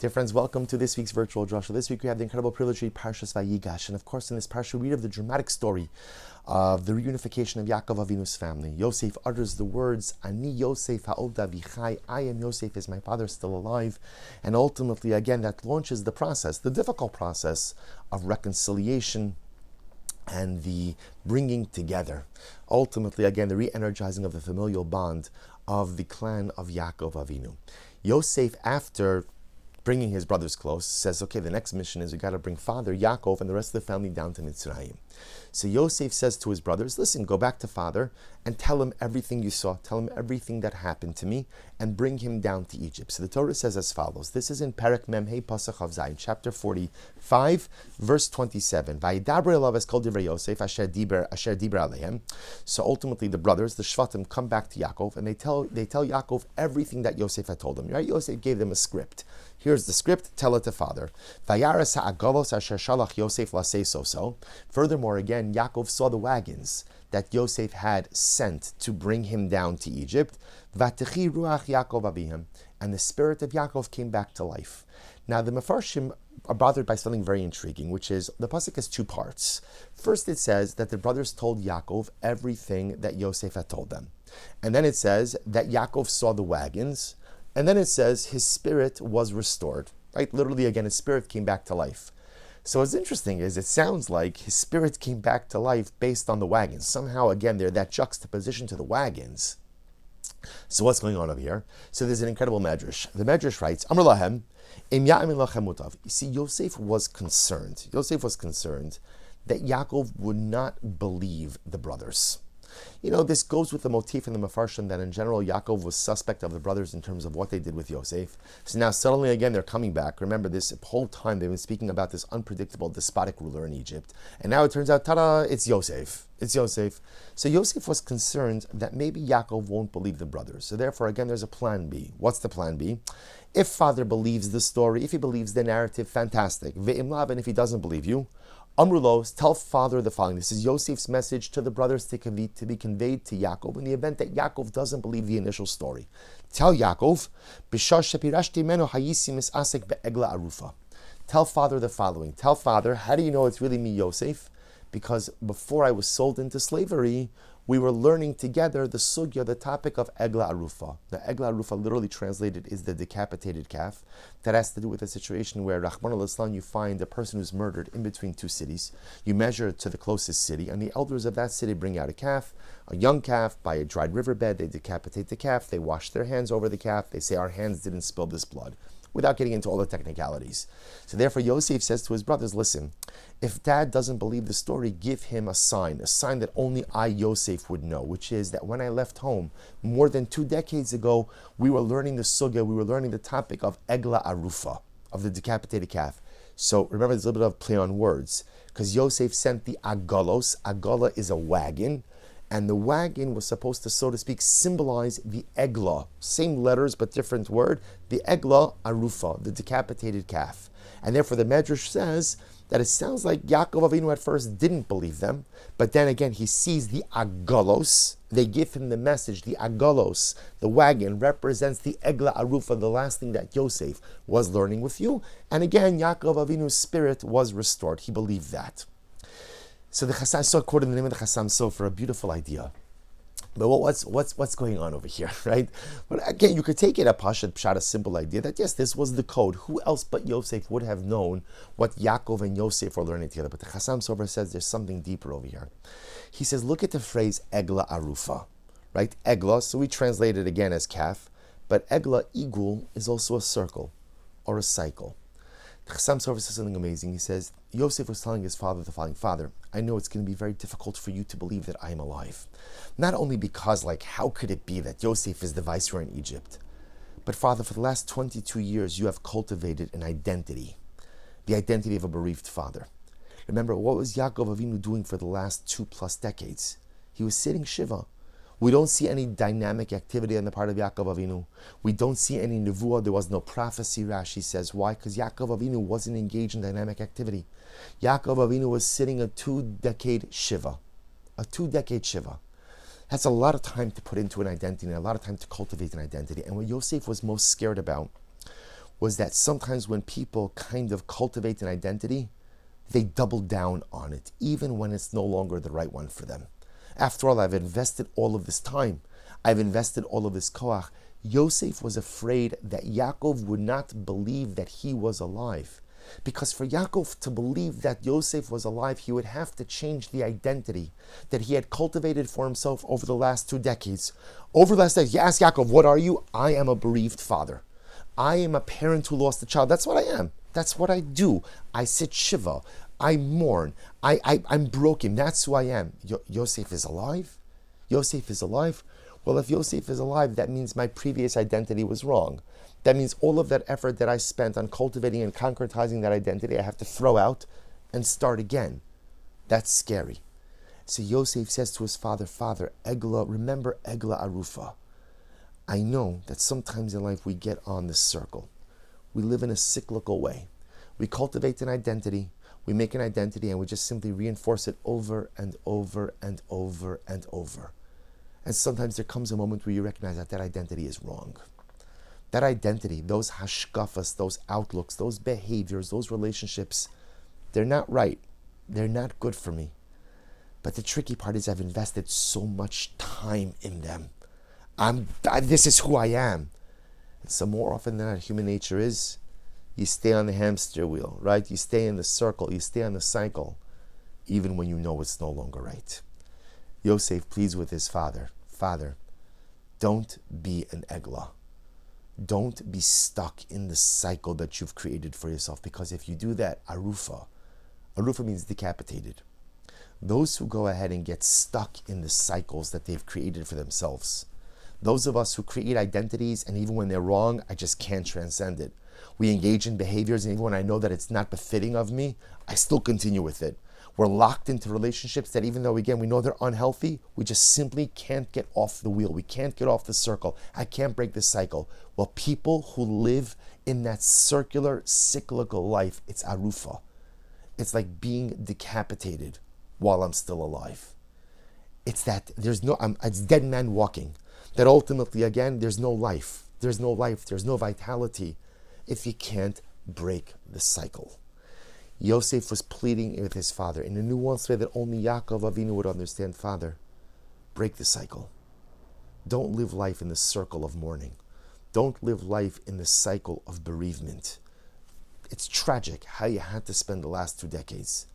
Dear friends, welcome to this week's virtual Drasha. This week we have the incredible privilege to read Parshas Vayigash. And of course in this Parsha we read of the dramatic story of the reunification of Yaakov Avinu's family. Yosef utters the words, Ani Yosef ha'od avichai, I am Yosef, is my father still alive? And ultimately, again, that launches the process, the difficult process of reconciliation and the bringing together. Ultimately, again, the re-energizing of the familial bond of the clan of Yaakov Avinu. Yosef, after bringing his brothers close, says, okay, the next mission is we got to bring father Yaakov and the rest of the family down to Mitzrayim. So Yosef says to his brothers, listen, go back to father and tell him everything you saw, tell him everything that happened to me, and bring him down to Egypt. So the Torah says as follows. This is in Perek Mem Hey Pasach of Zayin, chapter 45, verse 27. Vayidaber elav es kol divrei Yosef asher diber aleihem. So ultimately the brothers, the Shvatim, come back to Yaakov and they tell Yaakov everything that Yosef had told them. Right? Yosef gave them a script. Here's the script, tell it to father. Vayaras ha'agalos asher shalach Yosef lasei so. Furthermore, again, Yaakov saw the wagons that Yosef had sent to bring him down to Egypt. Vatechi ruach Yaakov abihim. And the spirit of Yaakov came back to life. Now the Mefarshim are bothered by something very intriguing, which is the pasuk has two parts. First it says that the brothers told Yaakov everything that Yosef had told them. And then it says that Yaakov saw the wagons. And then it says his spirit was restored. Right? Literally, again, his spirit came back to life. So what's interesting is it sounds like his spirit came back to life based on the wagons. Somehow, again, they're that juxtaposition to the wagons. So what's going on over here? So there's an incredible medrash. The medrash writes, Amar lahem, im ya'amin lachem mutav. You see, Yosef was concerned. Yosef was concerned that Yaakov would not believe the brothers. You know, this goes with the motif in the Mefarshim that in general Yaakov was suspect of the brothers in terms of what they did with Yosef. So now suddenly again they're coming back. Remember, this whole time they've been speaking about this unpredictable despotic ruler in Egypt. And now it turns out, ta-da, it's Yosef. It's Yosef. So Yosef was concerned that maybe Yaakov won't believe the brothers. So therefore again there's a plan B. What's the plan B? If father believes the story, if he believes the narrative, fantastic. Ve'im lav, and if he doesn't believe you, Amrulos, tell father the following. This is Yosef's message to the brothers to be conveyed to Yaakov in the event that Yaakov doesn't believe the initial story. Tell Yaakov, tell father the following. Tell father, how do you know it's really me, Yosef? Because before I was sold into slavery, we were learning together the sugya, the topic of Egla Arufa. The Egla Arufa, literally translated, is the decapitated calf. That has to do with a situation where, Rahman al-Islam, you find a person who's murdered in between two cities. You measure it to the closest city, and the elders of that city bring out a calf, a young calf, by a dried riverbed. They decapitate the calf. They wash their hands over the calf. They say, our hands didn't spill this blood, without getting into all the technicalities. So therefore Yosef says to his brothers, listen, if dad doesn't believe the story, give him a sign that only I, Yosef, would know, which is that when I left home more than 2 decades ago, we were learning the sugya, we were learning the topic of Egla Arufa, of the decapitated calf. So remember, there's a little bit of play on words, because Yosef sent the agalos. Agala is a wagon, and the wagon was supposed to, so to speak, symbolize the egla. Same letters, but different word. The egla arufa, the decapitated calf. And therefore the Medrash says that it sounds like Yaakov Avinu at first didn't believe them, but then again he sees the agalos. They give him the message. The agalos, the wagon, represents the egla arufa, the last thing that Yosef was learning with you. And again, Yaakov Avinu's spirit was restored. He believed that. So the Chasam Sofer quoted the name of the Chasam Sofer, a beautiful idea. But what's going on over here, right? But again, you could take it a pshat, a simple idea that yes, this was the code. Who else but Yosef would have known what Yaakov and Yosef were learning together? But the Chasam Sofer says there's something deeper over here. He says, look at the phrase Egla Arufa, right? Egla, so we translate it again as calf, but Egla Igul is also a circle or a cycle. The Chasam Sofer says something amazing. He says, Yosef was telling his father the following, Father, I know it's going to be very difficult for you to believe that I am alive. Not only because, how could it be that Yosef is the viceroy in Egypt? But Father, for the last 22 years, you have cultivated an identity, the identity of a bereaved father. Remember, what was Yaakov Avinu doing for the last 2+ decades? He was sitting Shiva. We don't see any dynamic activity on the part of Yaakov Avinu. We don't see any nevuah. There was no prophecy, Rashi says. Why? Because Yaakov Avinu wasn't engaged in dynamic activity. Yaakov Avinu was sitting a 2-decade Shiva. A 2-decade Shiva. That's a lot of time to put into an identity and a lot of time to cultivate an identity. And what Yosef was most scared about was that sometimes when people kind of cultivate an identity, they double down on it, even when it's no longer the right one for them. After all, I've invested all of this time. I've invested all of this koach. Yosef was afraid that Yaakov would not believe that he was alive. Because for Yaakov to believe that Yosef was alive, he would have to change the identity that he had cultivated for himself over the last 2 decades. Over the last decade, you ask Yaakov, what are you? I am a bereaved father. I am a parent who lost a child. That's what I am. That's what I do. I sit shiva. I mourn. I'm broken. That's who I am. Yosef is alive? Yosef is alive? Well, if Yosef is alive, that means my previous identity was wrong. That means all of that effort that I spent on cultivating and concretizing that identity, I have to throw out and start again. That's scary. So Yosef says to his father, Father, Egla, remember Egla Arufa. I know that sometimes in life we get on this circle. We live in a cyclical way. We cultivate an identity, we make an identity, and we just simply reinforce it over and over and over and over. And sometimes there comes a moment where you recognize that that identity is wrong. That identity, those hashkafas, those outlooks, those behaviors, those relationships, they're not right. They're not good for me. But the tricky part is I've invested so much time in them. This is who I am. And so more often than not, human nature is, you stay on the hamster wheel, right? You stay in the circle, you stay on the cycle, even when you know it's no longer right. Yosef pleads with his father, Father, don't be an eglah. Don't be stuck in the cycle that you've created for yourself, because if you do that, arufa means decapitated. Those who go ahead and get stuck in the cycles that they've created for themselves, those of us who create identities, and even when they're wrong, I just can't transcend it. We engage in behaviors, and even when I know that it's not befitting of me, I still continue with it. We're locked into relationships that even though, again, we know they're unhealthy, we just simply can't get off the wheel. We can't get off the circle. I can't break this cycle. Well, people who live in that circular, cyclical life, it's arufa. It's like being decapitated while I'm still alive. It's that it's dead man walking. That ultimately, again, there's no life. There's no life. There's no vitality if you can't break the cycle. Yosef was pleading with his father in a nuanced way that only Yaakov Avinu would understand. Father, break the cycle. Don't live life in the circle of mourning. Don't live life in the cycle of bereavement. It's tragic how you had to spend the last 2 decades.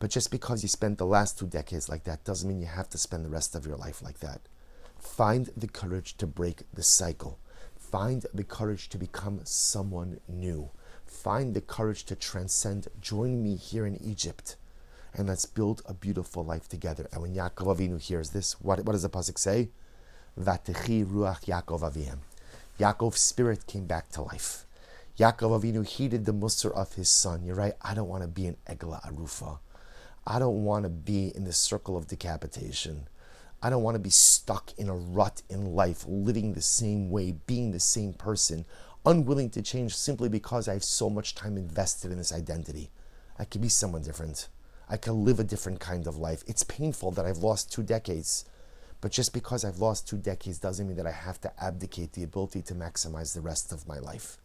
But just because you spent the last 2 decades like that doesn't mean you have to spend the rest of your life like that. Find the courage to break the cycle. Find the courage to become someone new. Find the courage to transcend. Join me here in Egypt, and let's build a beautiful life together. And when Yaakov Avinu hears this, what does the pasuk say? Vatechi ruach Yaakov Avihem. Yaakov's spirit came back to life. Yaakov Avinu heeded the musar of his son. You're right, I don't want to be an egla arufa. I don't want to be in the circle of decapitation. I don't want to be stuck in a rut in life, living the same way, being the same person, unwilling to change simply because I have so much time invested in this identity. I could be someone different. I could live a different kind of life. It's painful that I've lost 2 decades, but just because I've lost 2 decades doesn't mean that I have to abdicate the ability to maximize the rest of my life.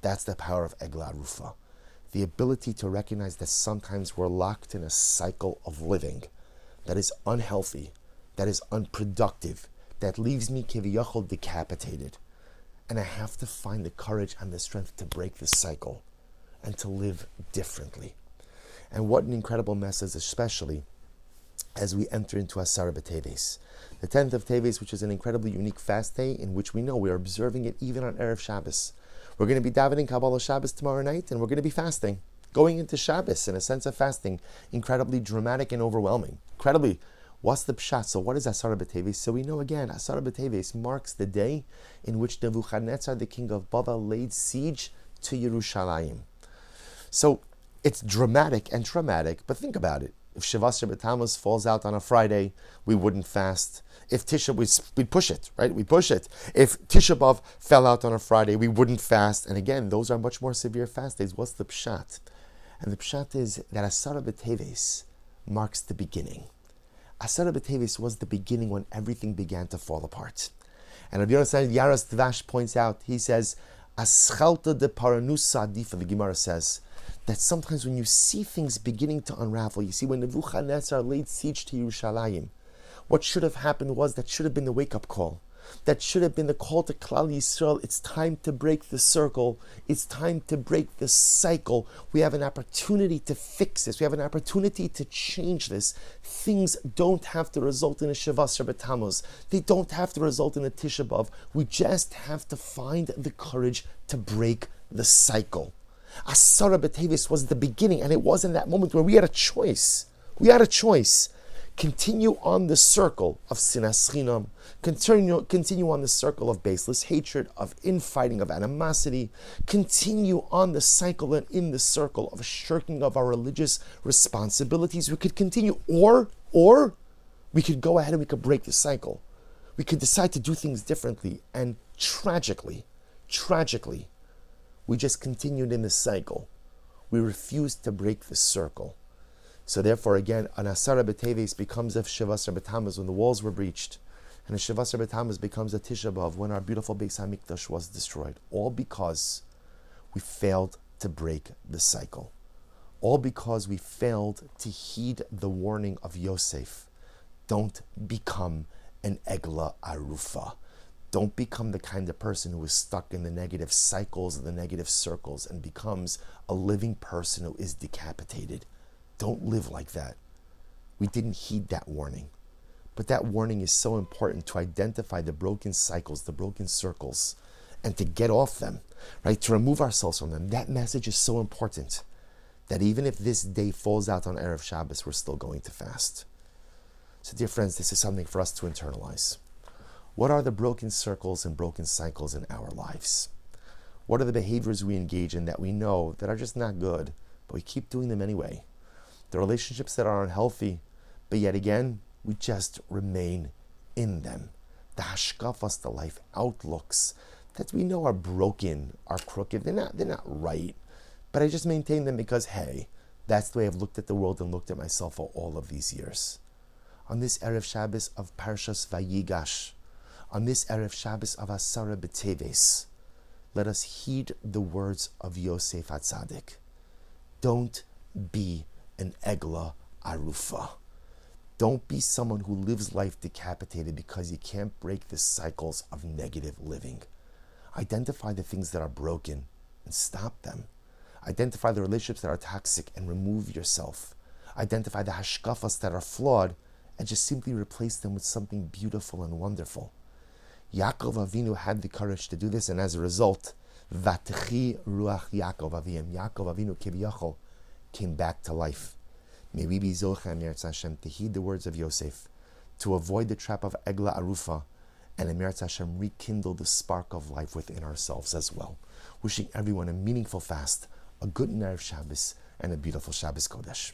That's the power of Egla Arufa. The ability to recognize that sometimes we're locked in a cycle of living that is unhealthy, that is unproductive, that leaves me kiviyachol decapitated. And I have to find the courage and the strength to break this cycle and to live differently. And what an incredible message, especially as we enter into Asara B'Teves. The 10th of Teves, which is an incredibly unique fast day in which we know we are observing it even on Erev Shabbos. We're going to be davening Kabbalah Shabbos tomorrow night, and we're going to be fasting. Going into Shabbos in a sense of fasting, incredibly dramatic and overwhelming. Incredibly. What's the pshat? So what is Asara B'Teves? So we know again, Asara B'Teves marks the day in which Nebuchadnezzar, the king of Babel, laid siege to Yerushalayim. So it's dramatic and traumatic, but think about it. If Shavasar B'Tammuz falls out on a Friday, we wouldn't fast. If we'd push it, right? We push it. If Tisha B'Av fell out on a Friday, we wouldn't fast. And again, those are much more severe fast days. What's the pshat? And the pshat is that Asara B'Teves marks the beginning. Asara B'Teves was the beginning when everything began to fall apart. And Rabbi Yonatan Yaros Dvash points out, he says, Aschalta de paranusa adifa, the Gemara says, that sometimes when you see things beginning to unravel, you see when Nebuchadnezzar laid siege to Yerushalayim, what should have happened was, that should have been the wake-up call. That should have been the call to Klal Yisrael. It's time to break the circle. It's time to break the cycle. We have an opportunity to fix this. We have an opportunity to change this. Things don't have to result in a Shavas B'Tammuz. They don't have to result in a Tisha B'Av. We just have to find the courage to break the cycle. Asara B'Tevis was the beginning, and it was in that moment where we had a choice. We had a choice. Continue on the circle of sinas chinam, continue on the circle of baseless hatred, of infighting, of animosity, continue on the cycle and in the circle of shirking of our religious responsibilities. We could continue, or we could go ahead and we could break the cycle. We could decide to do things differently, and tragically, we just continued in the cycle. We refused to break the circle. So therefore, again, an Asara B'Teves becomes a Shavas B'Tammuz when the walls were breached, and a Shavas B'Tammuz becomes a Tisha B'Av when our beautiful Beis HaMikdash was destroyed. All because we failed to break the cycle. All because we failed to heed the warning of Yosef. Don't become an Egla Arufa. Don't become the kind of person who is stuck in the negative cycles and the negative circles and becomes a living person who is decapitated. Don't live like that. We didn't heed that warning. But that warning is so important to identify the broken cycles, the broken circles, and to get off them, right? To remove ourselves from them. That message is so important that even if this day falls out on Erev Shabbos, we're still going to fast. So dear friends, this is something for us to internalize. What are the broken circles and broken cycles in our lives? What are the behaviors we engage in that we know that are just not good, but we keep doing them anyway? The relationships that are unhealthy, but yet again, we just remain in them. The hashkafas, the life outlooks that we know are broken, are crooked, they're not right, but I just maintain them because, hey, that's the way I've looked at the world and looked at myself for all of these years. On this Erev Shabbos of Parshas Vayigash, on this Erev Shabbos of Asara B'Teves, let us heed the words of Yosef HaTzadik. Don't be an Egla Arufa. Don't be someone who lives life decapitated because you can't break the cycles of negative living. Identify the things that are broken and stop them. Identify the relationships that are toxic and remove yourself. Identify the hashkafas that are flawed and just simply replace them with something beautiful and wonderful. Yaakov Avinu had the courage to do this, and as a result, Vatchi Ruach Yaakov Avinu Kibiyachol, came back to life. May we be Zochem Eretz Hashem to heed the words of Yosef, to avoid the trap of Egla Arufa, and Eretz Hashem rekindle the spark of life within ourselves as well. Wishing everyone a meaningful fast, a good Erev Shabbos, and a beautiful Shabbos Kodesh.